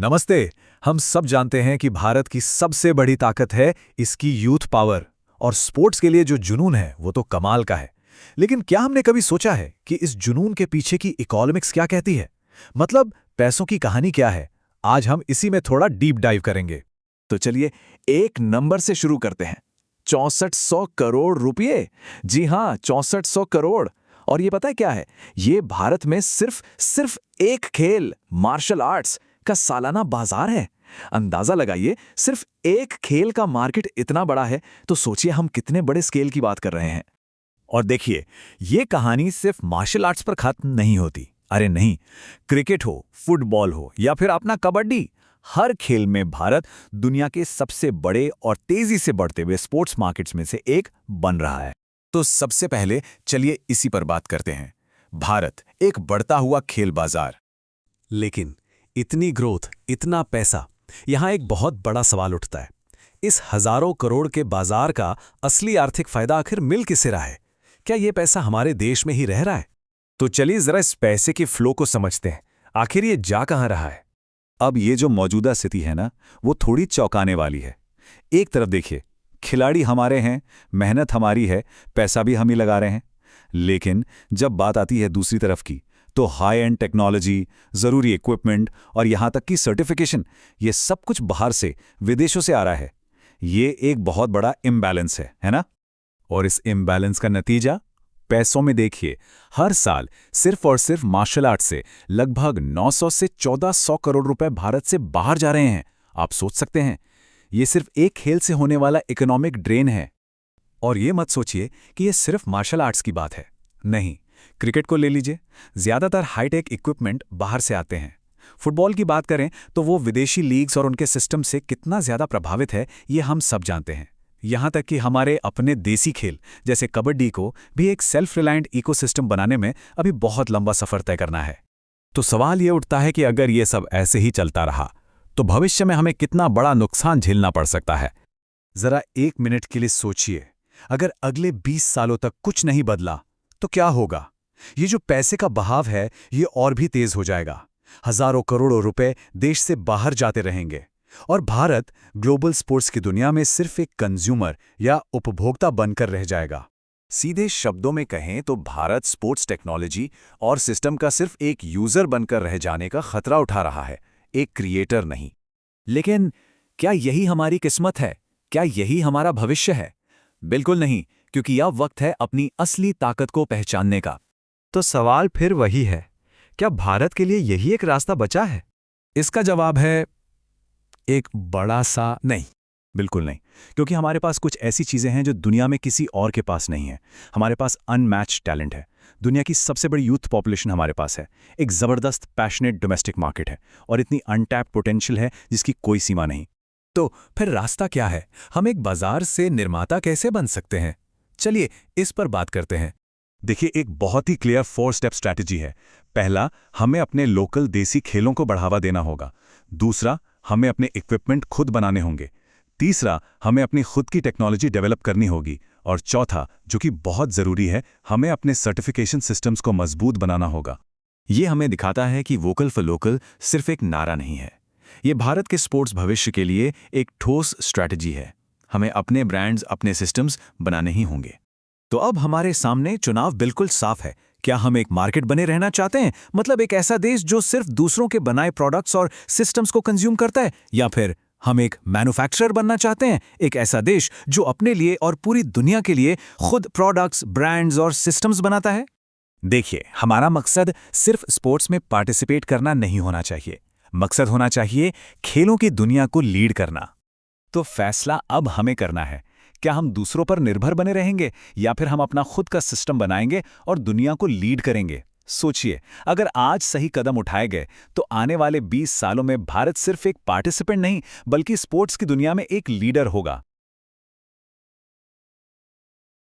नमस्ते। हम सब जानते हैं कि भारत की सबसे बड़ी ताकत है इसकी यूथ पावर और स्पोर्ट्स के लिए जो जुनून है वो तो कमाल का है। लेकिन क्या हमने कभी सोचा है कि इस जुनून के पीछे की इकोनॉमिक्स क्या कहती है? मतलब पैसों की कहानी क्या है? आज हम इसी में थोड़ा डीप डाइव करेंगे। तो चलिए एक नंबर से शुरू करते हैं। 6400 करोड़ रुपए। जी हाँ, 6400 करोड़। और ये पता है क्या है? ये भारत में सिर्फ एक खेल मार्शल आर्ट्स का सालाना बाजार है। अंदाजा लगाइए, सिर्फ एक खेल का मार्केट इतना बड़ा है, तो सोचिए हम कितने बड़े स्केल की बात कर रहे हैं। और देखिए, ये कहानी सिर्फ मार्शल आर्ट्स पर खत्म नहीं होती। अरे नहीं, क्रिकेट हो, फुटबॉल हो या फिर अपना कबड्डी, हर खेल में भारत दुनिया के सबसे बड़े और तेजी से बढ़ते हुए स्पोर्ट्स मार्केट्स में से एक बन रहा है। तो सबसे पहले चलिए इसी पर बात करते हैं। भारत एक बढ़ता हुआ खेल बाजार। लेकिन इतनी ग्रोथ, इतना पैसा, यहां एक बहुत बड़ा सवाल उठता है। इस हजारों करोड़ के बाजार का असली आर्थिक फायदा आखिर मिल किसे रहा है? क्या ये पैसा हमारे देश में ही रह रहा है? तो चलिए जरा इस पैसे के फ्लो को समझते हैं। आखिर ये जा कहां रहा है? अब ये जो मौजूदा स्थिति है ना, वो थोड़ी चौंकाने वाली है। एक तरफ देखिए, खिलाड़ी हमारे हैं, मेहनत हमारी है, पैसा भी हम ही लगा रहे हैं। लेकिन जब बात आती है दूसरी तरफ की, तो हाई एंड टेक्नोलॉजी, ज़रूरी इक्विपमेंट और यहाँ तक कि सर्टिफिकेशन, ये सब कुछ बाहर से, विदेशों से आ रहा है। ये एक बहुत बड़ा इम्बैलेंस है ना? और इस इम्बैलेंस का नतीजा पैसों में देखिए। हर साल सिर्फ और सिर्फ मार्शल आर्ट से लगभग 900 से 1400 करोड़ रुपए भारत से बाहर जा रहे हैं। आप सोच सकते हैं, ये सिर्फ एक खेल से होने वाला इकोनॉमिक ड्रेन है। और ये मत सोचिए कि ये सिर्फ मार्शल आर्ट्स की बात है। नहीं, क्रिकेट को ले लीजिए, ज्यादातर हाईटेक इक्विपमेंट बाहर से आते हैं। फुटबॉल की बात करें तो वो विदेशी लीग्स और उनके सिस्टम से कितना ज्यादा प्रभावित है, ये हम सब जानते हैं। यहाँ तक कि हमारे अपने देसी खेल जैसे कबड्डी को भी एक सेल्फ रिलायंट इकोसिस्टम बनाने में अभी बहुत लंबा सफर तय करना है। तो सवाल ये उठता है कि अगर ये सब ऐसे ही चलता रहा तो भविष्य में हमें कितना बड़ा नुकसान झेलना पड़ सकता है। जरा एक मिनट के लिए सोचिए, अगर अगले 20 सालों तक कुछ नहीं बदला तो क्या होगा? ये जो पैसे का बहाव है, ये और भी तेज हो जाएगा। हजारों करोड़ों रुपए देश से बाहर जाते रहेंगे और भारत ग्लोबल स्पोर्ट्स की दुनिया में सिर्फ एक कंज्यूमर या उपभोक्ता बनकर रह जाएगा। सीधे शब्दों में कहें तो भारत स्पोर्ट्स टेक्नोलॉजी और सिस्टम का सिर्फ एक यूजर बनकर रह जाने का खतरा उठा रहा है, एक क्रिएटर नहीं। लेकिन क्या यही हमारी किस्मत है? क्या यही हमारा भविष्य है? बिल्कुल नहीं, क्योंकि यह वक्त है अपनी असली ताकत को पहचानने का। तो सवाल फिर वही है, क्या भारत के लिए यही एक रास्ता बचा है? इसका जवाब है एक बड़ा सा नहीं। बिल्कुल नहीं, क्योंकि हमारे पास कुछ ऐसी चीजें हैं जो दुनिया में किसी और के पास नहीं है। हमारे पास अनमैच्ड टैलेंट है, दुनिया की सबसे बड़ी यूथ पॉपुलेशन हमारे पास है, एक जबरदस्त पैशनेट डोमेस्टिक मार्केट है और इतनी अनटैप्ड पोटेंशियल है जिसकी कोई सीमा नहीं। तो फिर रास्ता क्या है? हम एक बाजार से निर्माता कैसे बन सकते हैं? चलिए इस पर बात करते हैं। देखिए, एक बहुत ही क्लियर 4 स्टेप स्ट्रैटेजी है। पहला, हमें अपने लोकल देसी खेलों को बढ़ावा देना होगा। दूसरा, हमें अपने इक्विपमेंट खुद बनाने होंगे। तीसरा, हमें अपनी खुद की टेक्नोलॉजी डेवलप करनी होगी। और चौथा, जो कि बहुत ज़रूरी है, हमें अपने सर्टिफिकेशन सिस्टम्स को मजबूत बनाना होगा। ये हमें दिखाता है कि वोकल फॉर लोकल सिर्फ एक नारा नहीं है, ये भारत के स्पोर्ट्स भविष्य के लिए एक ठोस स्ट्रैटेजी है। हमें अपने ब्रांड्स, अपने सिस्टम्स बनाने ही होंगे। तो अब हमारे सामने चुनाव बिल्कुल साफ है। क्या हम एक मार्केट बने रहना चाहते हैं, मतलब एक ऐसा देश जो सिर्फ दूसरों के बनाए प्रोडक्ट्स और सिस्टम्स को कंज्यूम करता है, या फिर हम एक मैन्युफैक्चरर बनना चाहते हैं, एक ऐसा देश जो अपने लिए और पूरी दुनिया के लिए खुद प्रोडक्ट्स, ब्रांड्स और सिस्टम्स बनाता है? देखिए, हमारा मकसद सिर्फ स्पोर्ट्स में पार्टिसिपेट करना नहीं होना चाहिए। मकसद होना चाहिए खेलों की दुनिया को लीड करना। तो फैसला अब हमें करना है, क्या हम दूसरों पर निर्भर बने रहेंगे या फिर हम अपना खुद का सिस्टम बनाएंगे और दुनिया को लीड करेंगे? सोचिए, अगर आज सही कदम उठाए गए तो आने वाले 20 सालों में भारत सिर्फ एक पार्टिसिपेंट नहीं बल्कि स्पोर्ट्स की दुनिया में एक लीडर होगा।